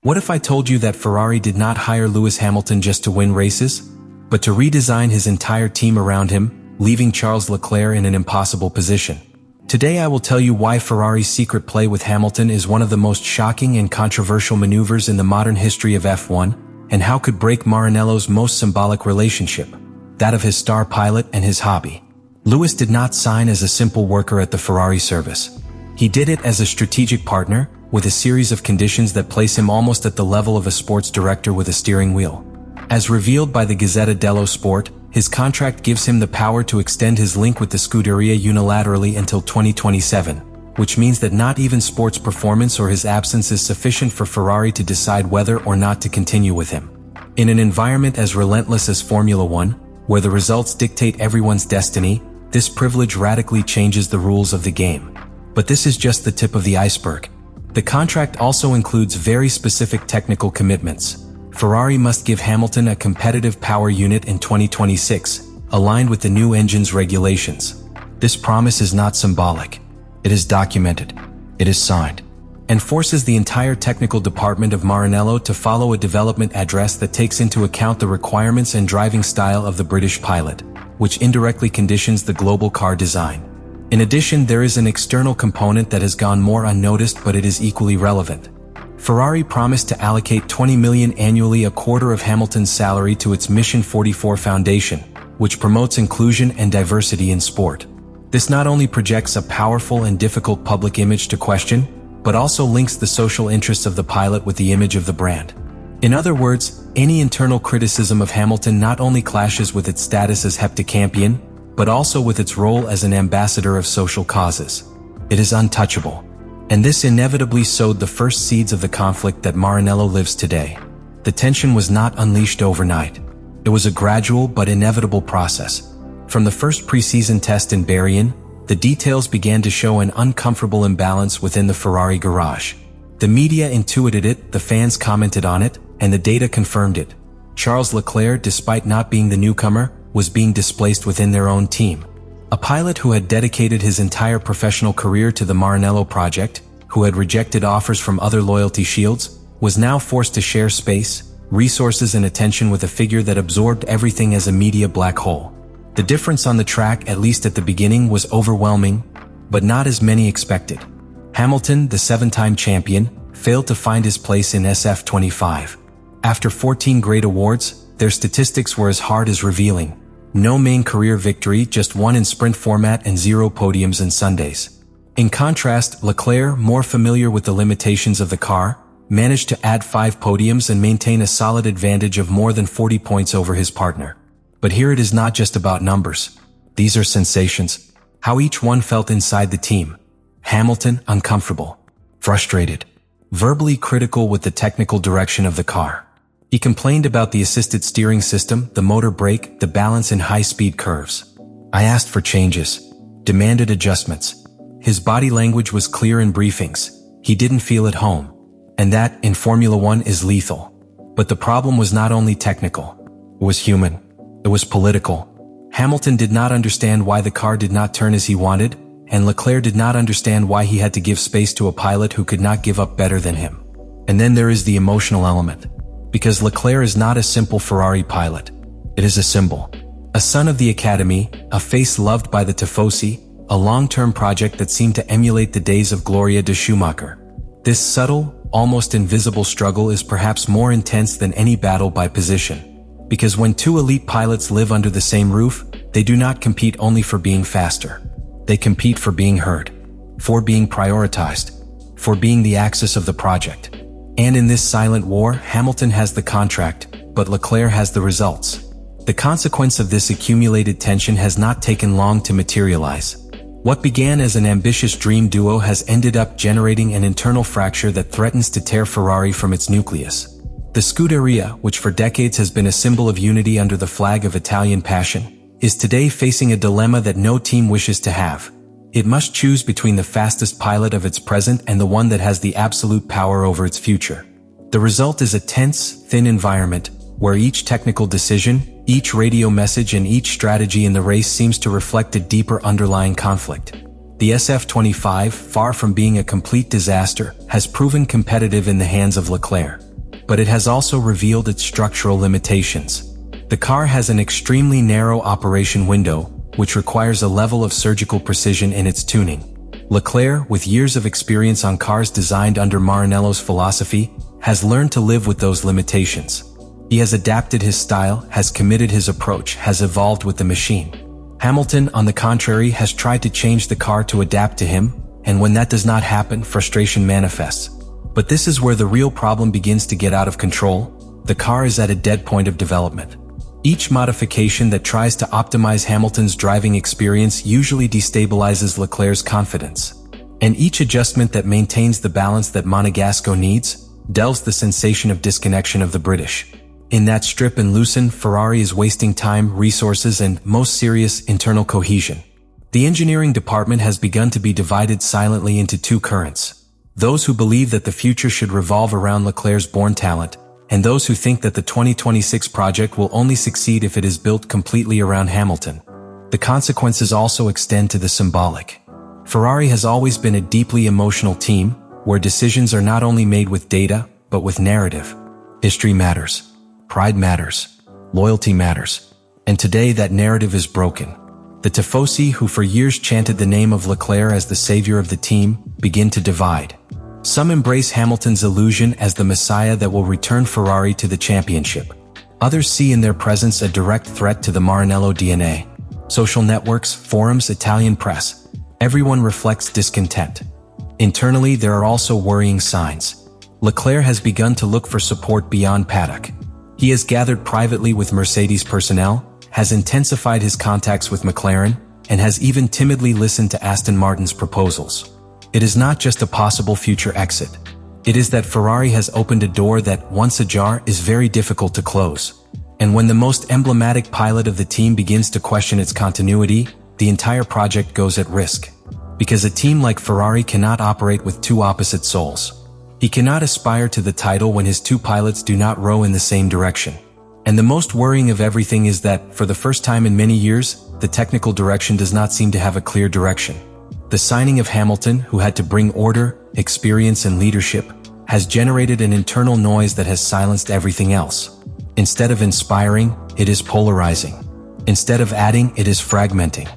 What if I told you that Ferrari did not hire Lewis Hamilton just to win races, but to redesign his entire team around him, leaving Charles Leclerc in an impossible position? Today I will tell you why Ferrari's secret play with Hamilton is one of the most shocking and controversial maneuvers in the modern history of F1, and how could break Maranello's most symbolic relationship, that of his star pilot and his hobby. Lewis did not sign as a simple worker at the Ferrari service. He did it as a strategic partner, with a series of conditions that place him almost at the level of a sports director with a steering wheel. As revealed by the Gazzetta dello Sport, his contract gives him the power to extend his link with the Scuderia unilaterally until 2027, which means that not even sports performance or his absence is sufficient for Ferrari to decide whether or not to continue with him. In an environment as relentless as Formula One, where the results dictate everyone's destiny, this privilege radically changes the rules of the game. But this is just the tip of the iceberg. The contract also includes very specific technical commitments. Ferrari must give Hamilton a competitive power unit in 2026, aligned with the new engine's regulations. This promise is not symbolic. It is documented. It is signed. And forces the entire technical department of Maranello to follow a development address that takes into account the requirements and driving style of the British pilot, which indirectly conditions the global car design. In addition, there is an external component that has gone more unnoticed, but it is equally relevant. Ferrari promised to allocate $20 million annually, a quarter of Hamilton's salary, to its Mission 44 Foundation, which promotes inclusion and diversity in sport. This not only projects a powerful and difficult public image to question, but also links the social interests of the pilot with the image of the brand. In other words, any internal criticism of Hamilton not only clashes with its status as heptacampion, but also with its role as an ambassador of social causes. It is untouchable. And this inevitably sowed the first seeds of the conflict that Maranello lives today. The tension was not unleashed overnight. It was a gradual but inevitable process. From the first preseason test in Bahrain, the details began to show an uncomfortable imbalance within the Ferrari garage. The media intuited it, the fans commented on it, and the data confirmed it. Charles Leclerc, despite not being the newcomer, was being displaced within their own team. A pilot who had dedicated his entire professional career to the Maranello project, who had rejected offers from other loyalty shields, was now forced to share space, resources and attention with a figure that absorbed everything as a media black hole. The difference on the track, at least at the beginning, was overwhelming, but not as many expected. Hamilton, the 7-time champion, failed to find his place in SF25. After 14 great awards, their statistics were as hard as revealing. No main career victory, just one in sprint format and 0 podiums and Sundays. In contrast, Leclerc, more familiar with the limitations of the car, managed to add 5 podiums and maintain a solid advantage of more than 40 points over his partner. But here it is not just about numbers. These are sensations. How each one felt inside the team. Hamilton, uncomfortable, frustrated, verbally critical with the technical direction of the car. He complained about the assisted steering system, the motor brake, the balance in high-speed curves. I asked for changes, demanded adjustments. His body language was clear in briefings. He didn't feel at home. And that, in Formula One, is lethal. But the problem was not only technical. It was human. It was political. Hamilton did not understand why the car did not turn as he wanted, and Leclerc did not understand why he had to give space to a pilot who could not give up better than him. And then there is the emotional element. Because Leclerc is not a simple Ferrari pilot. It is a symbol. A son of the academy, a face loved by the Tifosi, a long-term project that seemed to emulate the days of Gloria de Schumacher. This subtle, almost invisible struggle is perhaps more intense than any battle by position. Because when two elite pilots live under the same roof, they do not compete only for being faster. They compete for being heard, for being prioritized, for being the axis of the project. And in this silent war, Hamilton has the contract, but Leclerc has the results. The consequence of this accumulated tension has not taken long to materialize. What began as an ambitious dream duo has ended up generating an internal fracture that threatens to tear Ferrari from its nucleus. The Scuderia, which for decades has been a symbol of unity under the flag of Italian passion, is today facing a dilemma that no team wishes to have. It must choose between the fastest pilot of its present and the one that has the absolute power over its future. The result is a tense, thin environment, where each technical decision, each radio message and each strategy in the race seems to reflect a deeper underlying conflict. The SF25, far from being a complete disaster, has proven competitive in the hands of Leclerc. but it has also revealed its structural limitations. The car has an extremely narrow operation window, which requires a level of surgical precision in its tuning. Leclerc, with years of experience on cars designed under Maranello's philosophy, has learned to live with those limitations. He has adapted his style, has committed his approach, has evolved with the machine. Hamilton, on the contrary, has tried to change the car to adapt to him, and when that does not happen, frustration manifests. But this is where the real problem begins to get out of control. The car is at a dead point of development. Each modification that tries to optimize Hamilton's driving experience usually destabilizes Leclerc's confidence. And each adjustment that maintains the balance that Monegasco needs delves the sensation of disconnection of the British. In that strip and loosen, Ferrari is wasting time, resources, and, most serious, internal cohesion. The engineering department has begun to be divided silently into two currents. Those who believe that the future should revolve around Leclerc's born talent, and those who think that the 2026 project will only succeed if it is built completely around Hamilton. The consequences also extend to the symbolic. Ferrari has always been a deeply emotional team, where decisions are not only made with data, but with narrative. History matters. Pride matters. Loyalty matters. And today that narrative is broken. The tifosi, who for years chanted the name of Leclerc as the savior of the team, begin to divide. Some embrace Hamilton's illusion as the messiah that will return Ferrari to the championship. Others see in their presence a direct threat to the Maranello DNA. Social networks, forums, Italian press. Everyone reflects discontent. Internally, there are also worrying signs. Leclerc has begun to look for support beyond paddock. He has gathered privately with Mercedes personnel, has intensified his contacts with McLaren, and has even timidly listened to Aston Martin's proposals. It is not just a possible future exit. It is that Ferrari has opened a door that, once ajar, is very difficult to close. And when the most emblematic pilot of the team begins to question its continuity, the entire project goes at risk. Because a team like Ferrari cannot operate with two opposite souls. He cannot aspire to the title when his two pilots do not row in the same direction. And the most worrying of everything is that, for the first time in many years, the technical direction does not seem to have a clear direction. The signing of Hamilton, who had to bring order, experience, and leadership, has generated an internal noise that has silenced everything else. Instead of inspiring, it is polarizing. Instead of adding, it is fragmenting.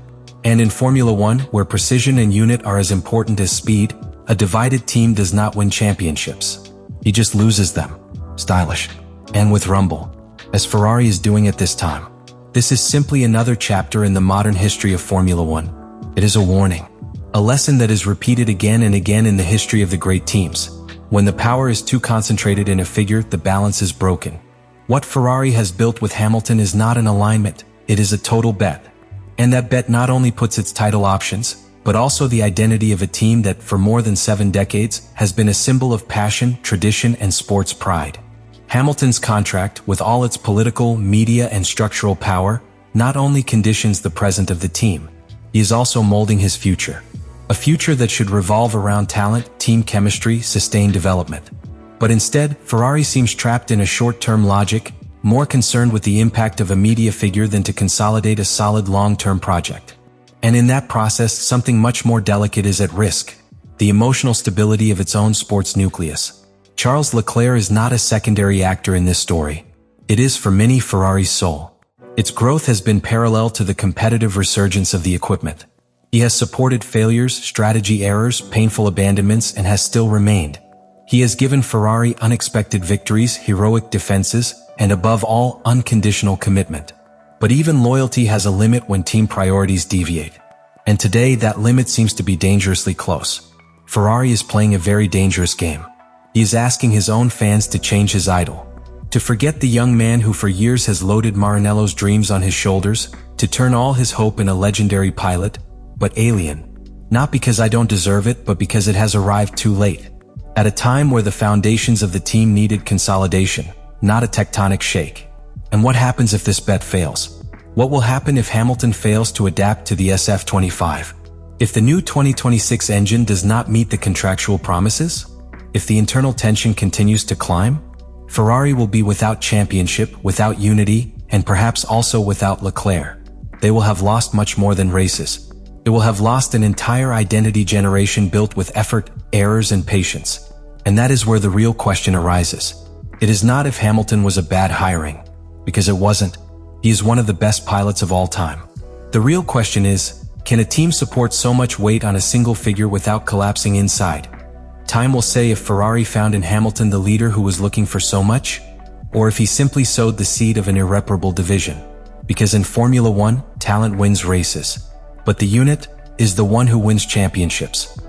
And in Formula One, where precision and unit are as important as speed, a divided team does not win championships. He just loses them. Stylish. And with rumble. As Ferrari is doing at this time. This is simply another chapter in the modern history of Formula One. It is a warning. A lesson that is repeated again and again in the history of the great teams. When the power is too concentrated in a figure, the balance is broken. What Ferrari has built with Hamilton is not an alignment, it is a total bet. And that bet not only puts its title options, but also the identity of a team that, for more than 7 decades, has been a symbol of passion, tradition, and sports pride. Hamilton's contract, with all its political, media, and structural power, not only conditions the present of the team, he is also molding his future. A future that should revolve around talent, team chemistry, sustained development. But instead, Ferrari seems trapped in a short-term logic, more concerned with the impact of a media figure than to consolidate a solid long-term project. And in that process, something much more delicate is at risk: the emotional stability of its own sports nucleus. Charles Leclerc is not a secondary actor in this story. It is, for many, Ferrari's soul. Its growth has been parallel to the competitive resurgence of the equipment. He has supported failures, strategy errors, painful abandonments, and has still remained. He has given Ferrari unexpected victories, heroic defenses, and above all, unconditional commitment. But even loyalty has a limit when team priorities deviate. And today, that limit seems to be dangerously close. Ferrari is playing a very dangerous game. He is asking his own fans to change his idol. To forget the young man who for years has loaded Maranello's dreams on his shoulders, to turn all his hope in a legendary pilot, but alien. Not because I don't deserve it, but because it has arrived too late. At a time where the foundations of the team needed consolidation, not a tectonic shake. And what happens if this bet fails? What will happen if Hamilton fails to adapt to the SF25? If the new 2026 engine does not meet the contractual promises? If the internal tension continues to climb? Ferrari will be without championship, without unity, and perhaps also without Leclerc. They will have lost much more than races. It will have lost an entire identity generation built with effort, errors, and patience. And that is where the real question arises. It is not if Hamilton was a bad hiring, because it wasn't. He is one of the best pilots of all time. The real question is, can a team support so much weight on a single figure without collapsing inside? Time will say if Ferrari found in Hamilton the leader who was looking for so much, or if he simply sowed the seed of an irreparable division. Because in Formula One, talent wins races, but the unit is the one who wins championships.